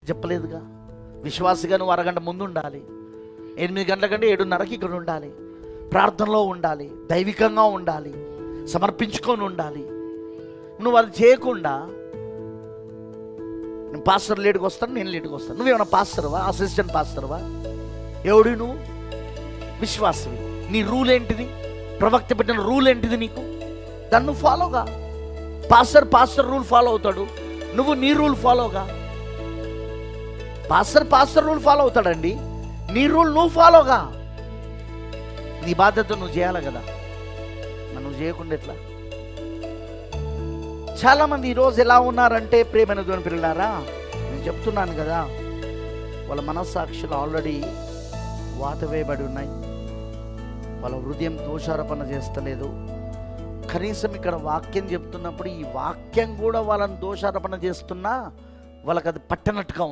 చెప్పలేదుగా? విశ్వాసిగా నువ్వు అరగంట ముందు ఉండాలి, 8 గంటల కంటే 7:30కి ఇక్కడ ఉండాలి, ప్రార్థనలో ఉండాలి, దైవికంగా ఉండాలి, సమర్పించుకొని ఉండాలి. నువ్వు అది చేయకుండా నేను పాస్టర్ లేటుకు వస్తాను, నేను లేటుకు వస్తాను. నువ్వేమన్నా పాస్టర్వా? అసిస్టెంట్ పాస్టర్వా? ఎవడు నువ్వు? విశ్వాసవి. నీ రూల్ ఏంటిది? ప్రవక్త పెట్టిన రూల్ ఏంటిది నీకు? దాన్ని నువ్వు ఫాలోగా. పాస్టర్ రూల్ ఫాలో అవుతాడు, నువ్వు నీ రూల్ ఫాలోగా. పాస్టర్ రూల్ ఫాలో అవుతాడండి, నీ రూల్ నువ్వు ఫాలోగా. నీ బాధ్యత నువ్వు చేయాలి కదా, నువ్వు చేయకుండా ఎట్లా? చాలామంది ఈరోజు ఎలా ఉన్నారంటే, ప్రేమైన దేవుని పిల్లలారా, నేను చెప్తున్నాను కదా, వాళ్ళ మనస్సాక్షులు ఆల్రెడీ వాతవేయబడి ఉన్నాయి. వాళ్ళ హృదయం దోషారోపణ చేస్తలేదు. కనీసం ఇక్కడ వాక్యం చెప్తున్నప్పుడు ఈ వాక్యం కూడా వాళ్ళని దోషారోపణ చేస్తున్నా వాళ్ళకి అది పట్టనట్టుగా